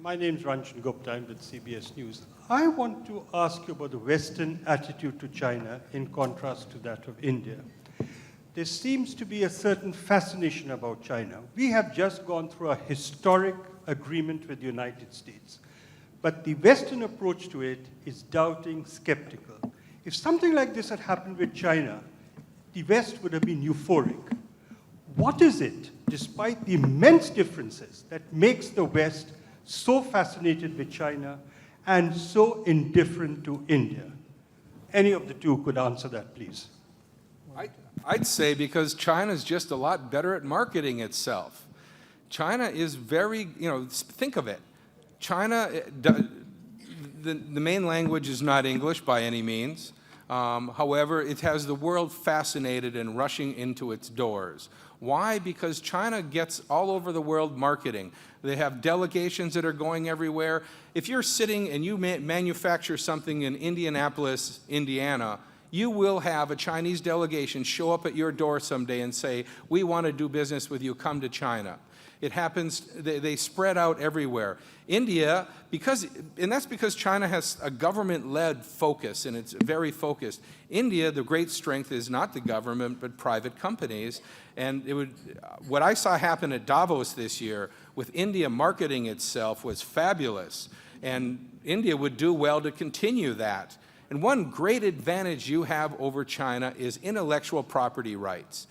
My name is Ranjan Gupta. I'm with CBS News. I want to ask you about the Western attitude to China in contrast to that of India. There seems to be a certain fascination about China. We have just gone through a historic agreement with the United States. But the Western approach to it is doubting, skeptical. If something like this had happened with China, the West would have been euphoric. What is it, despite the immense differences, that makes the West so fascinated with China and so indifferent to India? Any of the two could answer that, please. I'd say because China's just a lot better at marketing itself. China is very, think of it. China, the main language is not English by any means. However, it has the world fascinated and rushing into its doors. Why? Because China gets all over the world marketing. They have delegations that are going everywhere. If you're sitting and you manufacture something in Indianapolis, Indiana, you will have a Chinese delegation show up at your door someday and say, we want to do business with you, come to China. It happens, they spread out everywhere. India, and that's because China has a government-led focus, and it's very focused. India, the great strength is not the government, but private companies. And what I saw happen at Davos this year with India marketing itself was fabulous. And India would do well to continue that. And one great advantage you have over China is intellectual property rights.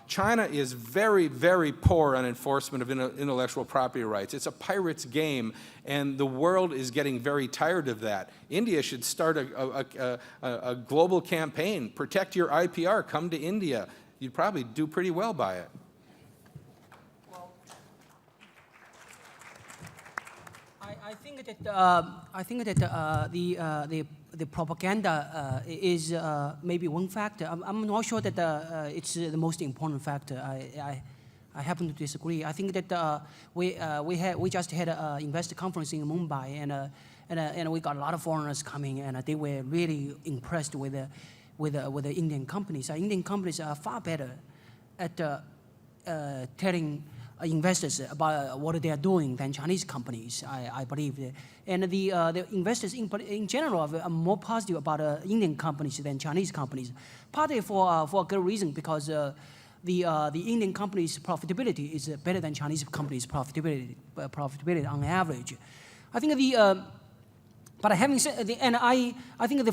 China is very, very poor on enforcement of intellectual property rights. It's a pirate's game, and the world is getting very tired of that. India should start a global campaign. Protect your IPR. Come to India. You'd probably do pretty well by it. I think that the propaganda is maybe one factor. I'm not sure that it's the most important factor. I happen to disagree. I think that we just had an investor conference in Mumbai, and we got a lot of foreigners coming, and they were really impressed with the Indian companies. Indian companies are far better at telling investors about what they are doing than Chinese companies, I believe. And the investors in general are more positive about Indian companies than Chinese companies, partly for a good reason, because the Indian companies' profitability is better than Chinese companies' profitability on average. I think but having said, I think the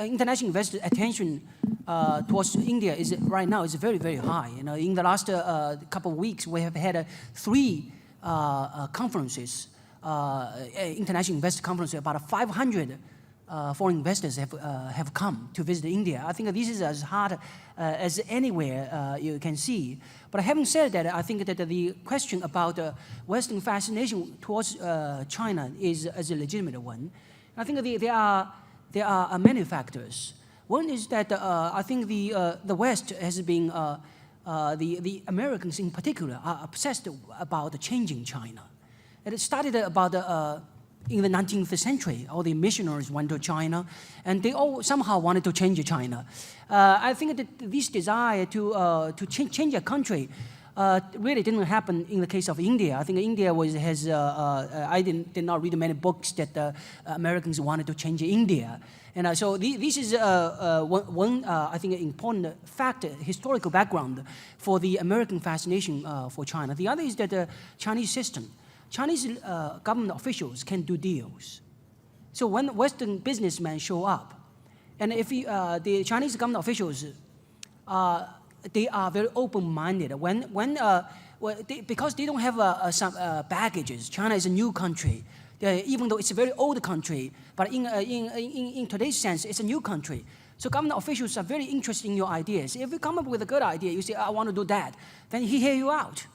international investor attention towards India right now is very, very high. In the last couple of weeks, we have had 3 conferences, international investor conferences. About 500 foreign investors have come to visit India. I think this is as hard as anywhere you can see. But having said that, I think that the question about Western fascination towards China is a legitimate one. I think there are many factors. One is that I think the West has been, the Americans in particular, are obsessed about changing China. And it started about in the 19th century. All the missionaries went to China, and they all somehow wanted to change China. I think that this desire to change a country really didn't happen in the case of India. I think India I did not read many books that Americans wanted to change India. And so this is one I think, important factor, historical background for the American fascination for China. The other is that the Chinese system. Chinese government officials can do deals. So when Western businessmen show up, and if the Chinese government officials, they are very open-minded. Because they don't have some baggages. China is a new country. Even though it's a very old country, but in today's sense, it's a new country. So government officials are very interested in your ideas. If you come up with a good idea, you say, I want to do that, then he hears you out.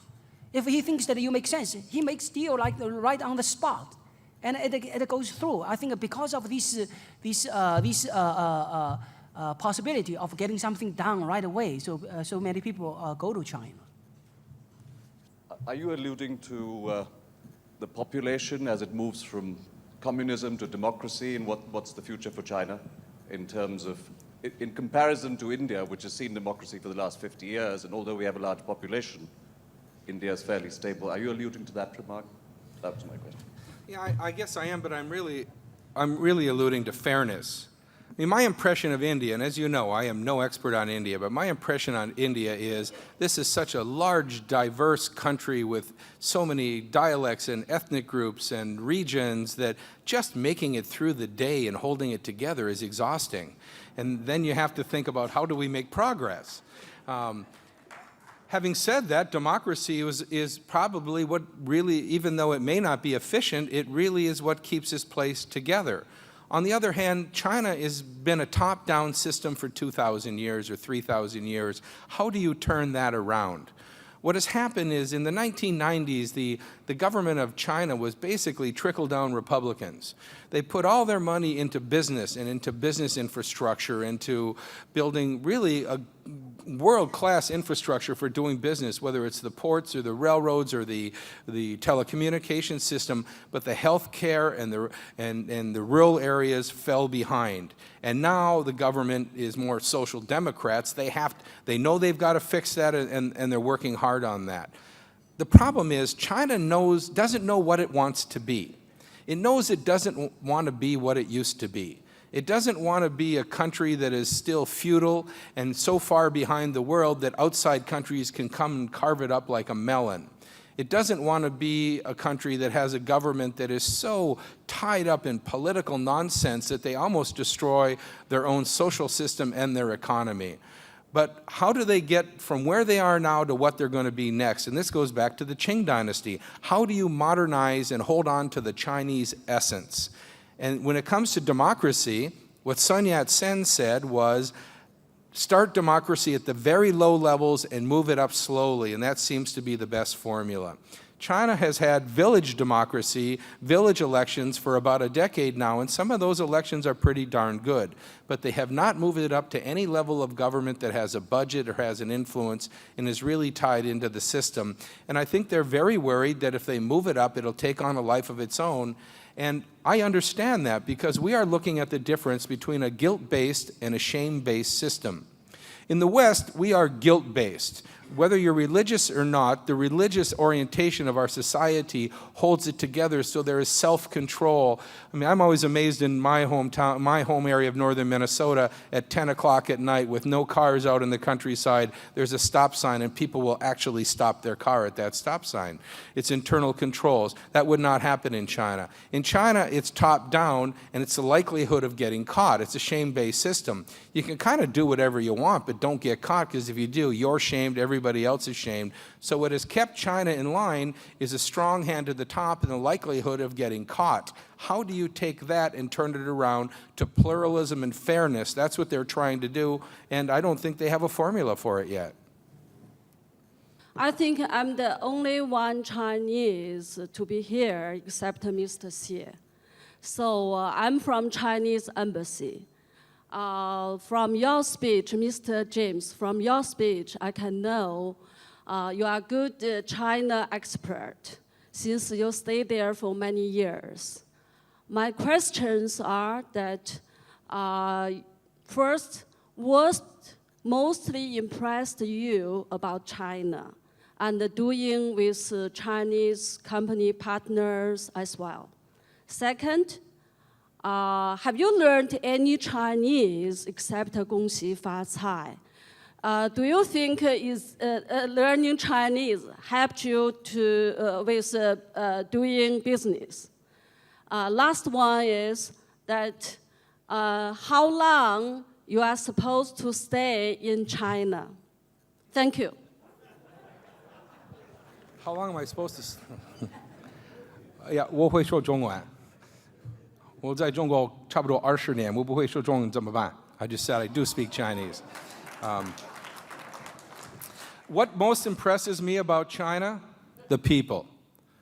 If he thinks that you make sense, he makes deal like right on the spot, and it goes through. I think because of this possibility of getting something done right away, so many people go to China. Are you alluding to the population as it moves from communism to democracy, and what's the future for China in terms of, in comparison to India, which has seen democracy for the last 50 years, and although we have a large population, India is fairly stable. Are you alluding to that remark? That was my question. Yeah, I guess I am, but I'm really alluding to fairness. I mean, my impression of India, and as you know, I am no expert on India, but my impression on India is this is such a large, diverse country with so many dialects and ethnic groups and regions that just making it through the day and holding it together is exhausting. And then you have to think about how do we make progress. Having said that, democracy is probably what really, even though it may not be efficient, it really is what keeps this place together. On the other hand, China has been a top-down system for 2,000 years or 3,000 years. How do you turn that around? What has happened is in the 1990s, the government of China was basically trickle-down Republicans. They put all their money into business and into business infrastructure, into building really a world-class infrastructure for doing business, whether it's the ports or the railroads or the telecommunications system, but the health care and the rural areas fell behind. And now the government is more social democrats. They know they've got to fix that, and they're working hard on that. The problem is China doesn't know what it wants to be. It knows it doesn't want to be what it used to be. It doesn't want to be a country that is still feudal and so far behind the world that outside countries can come and carve it up like a melon. It doesn't want to be a country that has a government that is so tied up in political nonsense that they almost destroy their own social system and their economy. But how do they get from where they are now to what they're going to be next? And this goes back to the Qing dynasty. How do you modernize and hold on to the Chinese essence? And when it comes to democracy, what Sun Yat-sen said was, start democracy at the very low levels and move it up slowly, and that seems to be the best formula. China has had village democracy, village elections for about a decade now, and some of those elections are pretty darn good. But they have not moved it up to any level of government that has a budget or has an influence and is really tied into the system. And I think they're very worried that if they move it up, it'll take on a life of its own. And I understand that because we are looking at the difference between a guilt-based and a shame-based system. In the West, we are guilt-based. Whether you're religious or not, the religious orientation of our society holds it together so there is self-control. I mean, I'm always amazed in my hometown, my home area of northern Minnesota, at 10 o'clock at night with no cars out in the countryside, there's a stop sign and people will actually stop their car at that stop sign. It's internal controls. That would not happen in China. In China, it's top-down and it's the likelihood of getting caught. It's a shame-based system. You can kind of do whatever you want, but don't get caught, because if you do, you're shamed, everybody else is shamed. So what has kept China in line is a strong hand at the top and the likelihood of getting caught. How do you take that and turn it around to pluralism and fairness? That's what they're trying to do, and I don't think they have a formula for it yet. I think I'm the only one Chinese to be here except Mr. Xie. So I'm from Chinese embassy. From your speech, Mr. James, from your speech, I can know you are a good China expert since you stayed there for many years. My questions are that, first, what mostly impressed you about China and doing with Chinese company partners as well? Second, have you learned any Chinese except 恭喜发财? Do you think learning Chinese helped you with doing business? Last one is that how long you are supposed to stay in China? Thank you. How long am I supposed to? Yeah, 我会说中文。我在中国差不多20年，我不会说中文怎么办? I just said I do speak Chinese. What most impresses me about China? The people.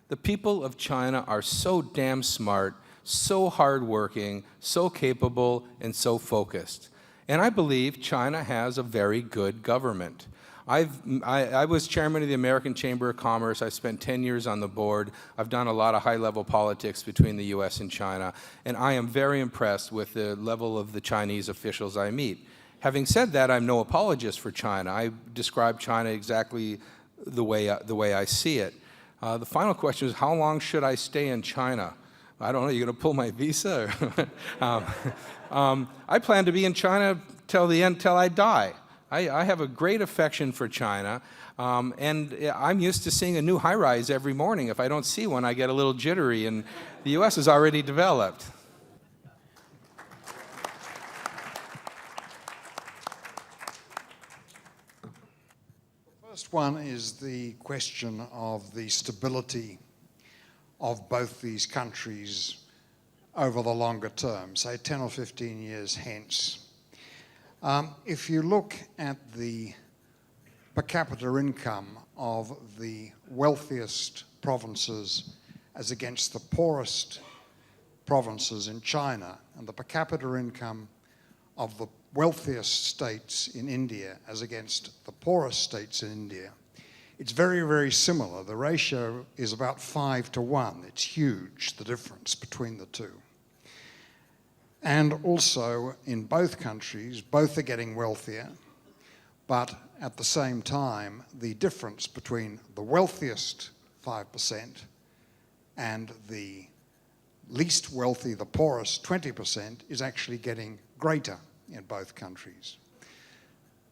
The people of China are so damn smart, so hardworking, so capable, and so focused. And I believe China has a very good government. I was chairman of the American Chamber of Commerce. I spent 10 years on the board. I've done a lot of high-level politics between the U.S. and China, and I am very impressed with the level of the Chinese officials I meet. Having said that, I'm no apologist for China. I describe China exactly the way I see it. The final question is, how long should I stay in China? I don't know, you're going to pull my visa? I plan to be in China till the end, till I die. I have a great affection for China, and I'm used to seeing a new high-rise every morning. If I don't see one, I get a little jittery, and the U.S. is already developed. First one is the question of the stability of both these countries over the longer term, say 10 or 15 years hence. If you look at the per capita income of the wealthiest provinces as against the poorest provinces in China, and the per capita income of the wealthiest states in India as against the poorest states in India, it's very, very similar. The ratio is about 5 to 1. It's huge, the difference between the two. And also, in both countries, both are getting wealthier, but at the same time, the difference between the wealthiest 5% and the least wealthy, the poorest 20%, is actually getting greater in both countries.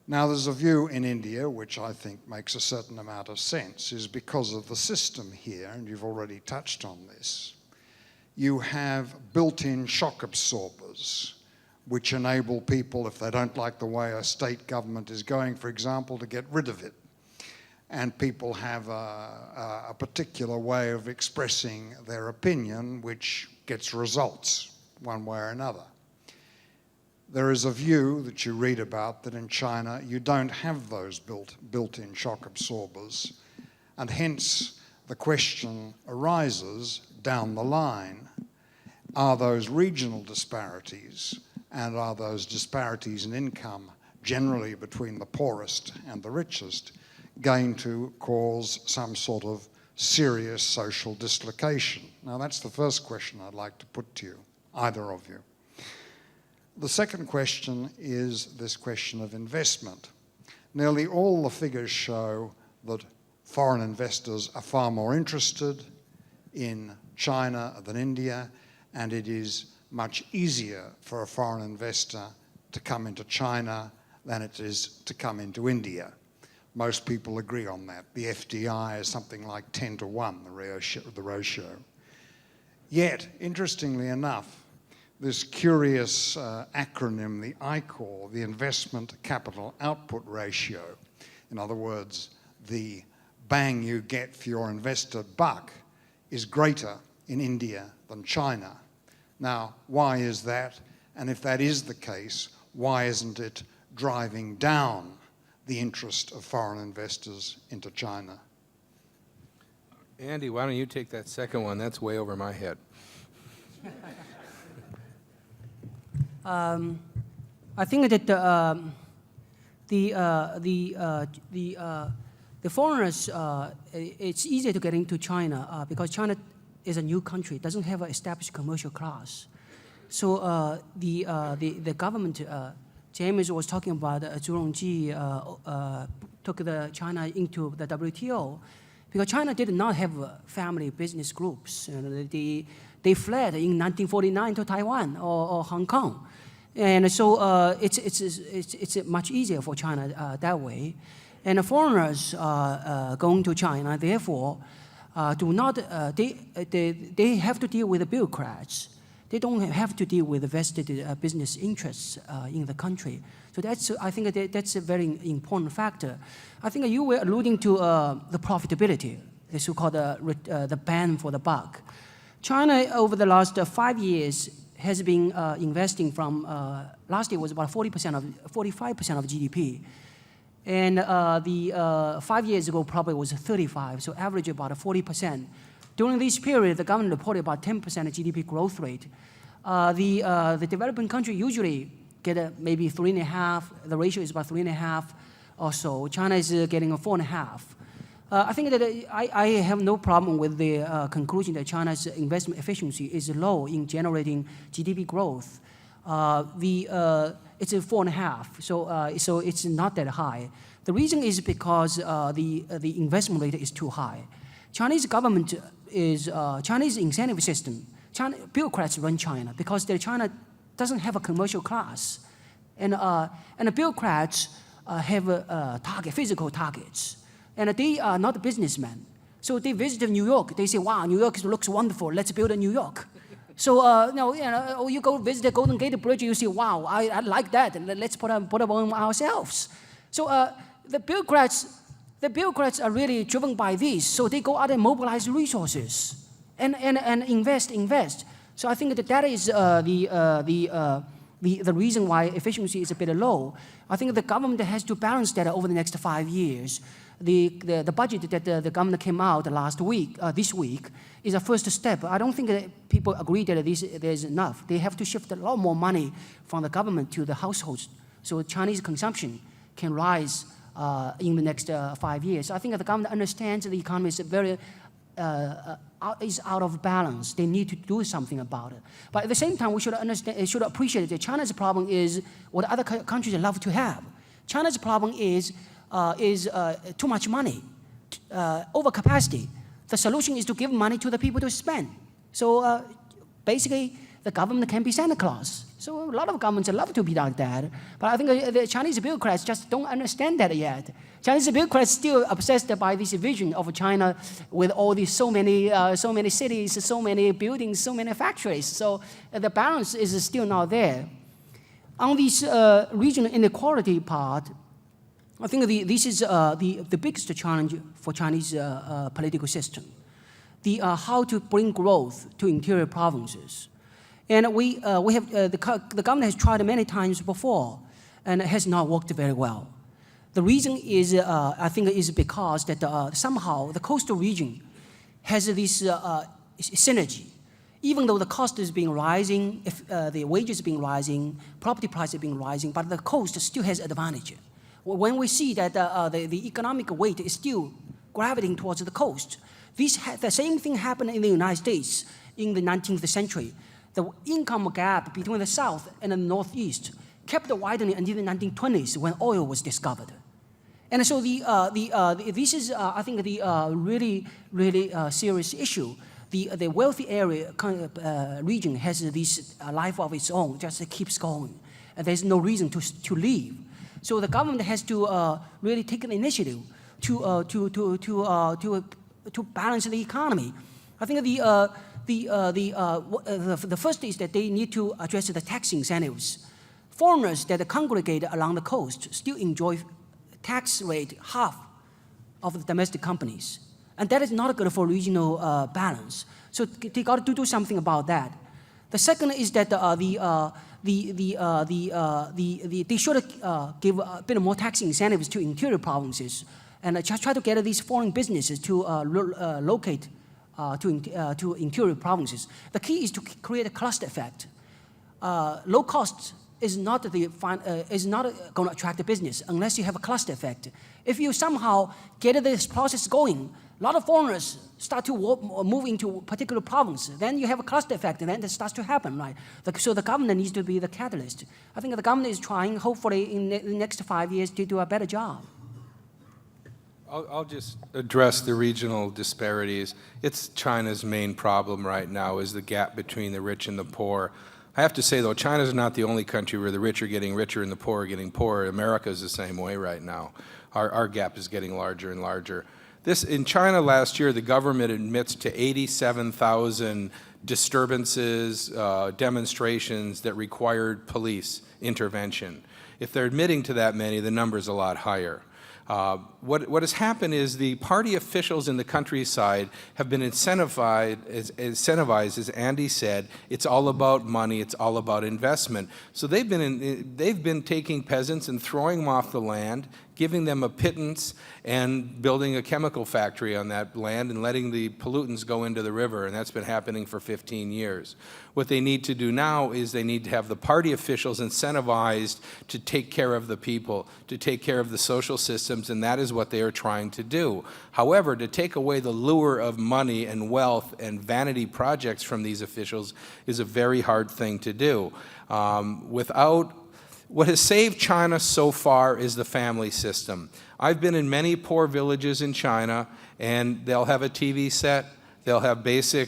Now, there's a view in India, which I think makes a certain amount of sense, is because of the system here, and you've already touched on this, you have built-in shock absorbers, which enable people, if they don't like the way a state government is going, for example, to get rid of it. And people have a particular way of expressing their opinion, which gets results one way or another. There is a view that you read about that in China you don't have those built-in shock absorbers, and hence the question arises down the line, are those regional disparities and are those disparities in income generally between the poorest and the richest going to cause some sort of serious social dislocation? Now, that's the first question I'd like to put to you, either of you. The second question is this question of investment. Nearly all the figures show that foreign investors are far more interested in China than India, and it is much easier for a foreign investor to come into China than it is to come into India. Most people agree on that. The FDI is something like 10 to 1, the ratio. Yet, interestingly enough, this curious acronym, the ICOR, the Investment Capital Output Ratio, in other words, the bang you get for your invested buck, is greater in India than China. Now, why is that? And if that is the case, why isn't it driving down the interest of foreign investors into China? Andy, why don't you take that second one? That's way over my head. I think that the foreigners, it's easier to get into China because China is a new country, doesn't have an established commercial class. So the government, James was talking about Zhu Rongji took China into the WTO because China did not have family business groups. They fled in 1949 to Taiwan or Hong Kong. And so it's much easier for China that way. And the foreigners going to China, therefore, do not, they have to deal with the bureaucrats. They don't have to deal with the vested business interests in the country. So I think that's a very important factor. I think you were alluding to the profitability, the so-called the bang for the buck. China, over the last 5 years, has been investing from, last year was about 45% of GDP. And 5 years ago, probably was 35, so average about 40%. During this period, the government reported about 10% GDP growth rate. The developing country usually get maybe 3.5, the ratio is about 3.5 or so. China is getting a 4.5. I think that I have no problem with the conclusion that China's investment efficiency is low in generating GDP growth. It's a 4.5, so it's not that high. The reason is because the investment rate is too high. Chinese government Chinese incentive system bureaucrats run China because China doesn't have a commercial class. And the bureaucrats have physical targets. And they are not businessmen. So they visit New York. They say, wow, New York looks wonderful. Let's build a New York. So you go visit the Golden Gate Bridge, you say, wow, I like that. Let's put up on ourselves. So the bureaucrats are really driven by this. So they go out and mobilize resources and invest. So I think that is the reason why efficiency is a bit low. I think the government has to balance that over the next 5 years. The budget that the government came out this week, is a first step. I don't think that people agree that there's enough. They have to shift a lot more money from the government to the households, so Chinese consumption can rise in the next 5 years. So I think that the government understands the economy is is out of balance. They need to do something about it. But at the same time, we should appreciate that China's problem is what other countries love to have. China's problem is too much money, overcapacity. The solution is to give money to the people to spend. So basically, the government can be Santa Claus. So a lot of governments love to be like that. But I think the Chinese bureaucrats just don't understand that yet. Chinese bureaucrats still obsessed by this vision of China with all these so many cities, so many buildings, so many factories. So the balance is still not there. On this regional inequality part, I think this is the biggest challenge for Chinese political system. How to bring growth to interior provinces. And we have, the government has tried many times before, and it has not worked very well. The reason is, I think, is because that somehow the coastal region has this synergy. Even though the cost is being rising, if the wages are being rising, property prices are being rising, but the coast still has advantage. When we see that the economic weight is still gravitating towards the coast, the same thing happened in the United States in the 19th century. The income gap between the South and the Northeast kept widening until the 1920s when oil was discovered. And so this is, I think, the really serious issue. The wealthy area region has this life of its own, just keeps going, and there's no reason to leave. So the government has to really take an initiative to balance the economy. I think the first is that they need to address the tax incentives. Foreigners that congregate along the coast still enjoy tax rate half of the domestic companies, and that is not good for regional balance. So they got to do something about that. The second is that they should give a bit more tax incentives to interior provinces, and try to get these foreign businesses to locate to interior provinces. The key is to create a cluster effect. Low cost is not going to attract the business unless you have a cluster effect. If you somehow get this process going, a lot of foreigners start to move into a particular province. Then you have a cluster effect, and then it starts to happen, right? So the government needs to be the catalyst. I think the government is trying, hopefully, in the next 5 years, to do a better job. I'll just address the regional disparities. It's China's main problem right now is the gap between the rich and the poor. I have to say, though, China's not the only country where the rich are getting richer and the poor are getting poorer. America is the same way right now. Our gap is getting larger and larger. In China last year, the government admits to 87,000 disturbances, demonstrations that required police intervention. If they're admitting to that many, the number is a lot higher. What has happened is the party officials in the countryside have been incentivized, as Andy said. It's all about money. It's all about investment. So they've been taking peasants and throwing them off the land, giving them a pittance, and building a chemical factory on that land and letting the pollutants go into the river, and that's been happening for 15 years. What they need to do now is they need to have the party officials incentivized to take care of the people, to take care of the social systems, and that is what they are trying to do. However, to take away the lure of money and wealth and vanity projects from these officials is a very hard thing to do. What has saved China so far is the family system. I've been in many poor villages in China, and they'll have a TV set, they'll have basic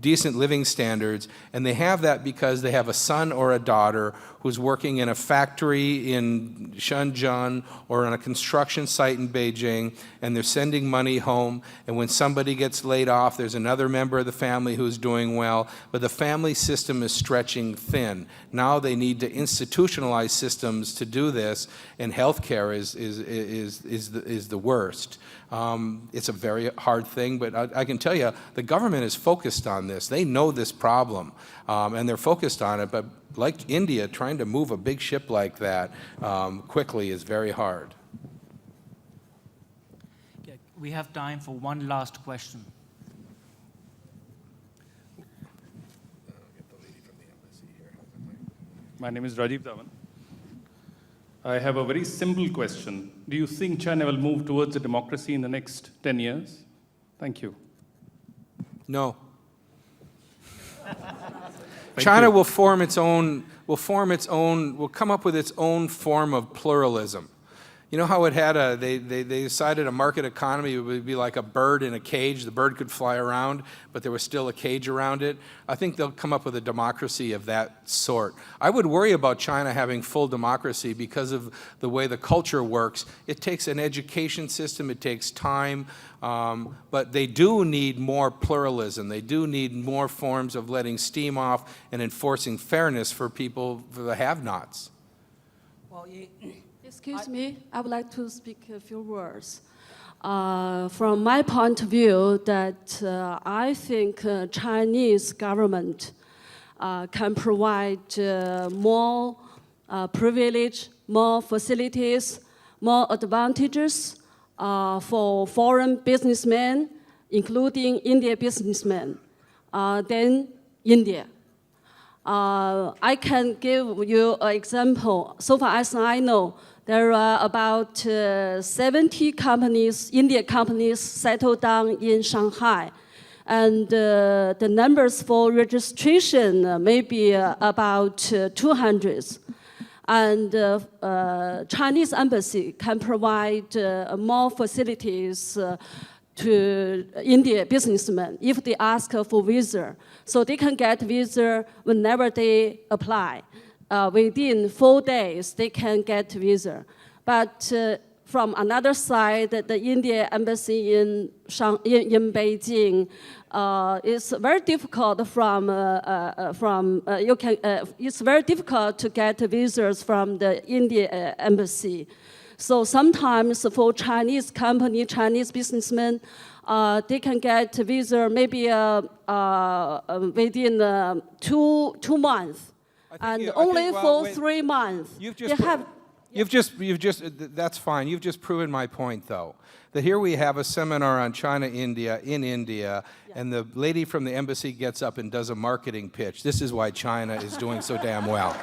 decent living standards, and they have that because they have a son or a daughter who's working in a factory in Shenzhen or on a construction site in Beijing, and they're sending money home, and when somebody gets laid off, there's another member of the family who's doing well, but the family system is stretching thin. Now they need to institutionalize systems to do this, and healthcare is the worst. It's a very hard thing, but I can tell you, the government is focused on this. They know this problem, and they're focused on it, but like India, trying to move a big ship like that quickly is very hard. Okay, we have time for one last question. My name is Rajiv Dhawan. I have a very simple question. Do you think China will move towards a democracy in the next 10 years? Thank you. No. China will form its own, will come up with its own form of pluralism. You know how it had they decided a market economy would be like a bird in a cage. The bird could fly around, but there was still a cage around it. I think they'll come up with a democracy of that sort. I would worry about China having full democracy because of the way the culture works. It takes an education system, it takes time, but they do need more pluralism. They do need more forms of letting steam off and enforcing fairness for people, for the have-nots. Well, Excuse me, I would like to speak a few words. From my point of view, that I think Chinese government can provide more privilege, more facilities, more advantages for foreign businessmen, including Indian businessmen, than India. I can give you an example. So far as I know, there are about 70 companies, Indian companies, settled down in Shanghai. And the numbers for registration may be about 200. And Chinese embassy can provide more facilities to Indian businessmen if they ask for visa. So they can get visa whenever they apply. Within 4 days, they can get visa. But from another side, the Indian embassy in Beijing is very difficult it's very difficult to get visas from the Indian embassy. So sometimes for Chinese company, Chinese businessmen, they can get visa maybe within 2 months. And only for 3 months. That's fine. You've just proven my point, though. That here we have a seminar on China, India, in India, and the lady from the embassy gets up and does a marketing pitch. This is why China is doing so damn well.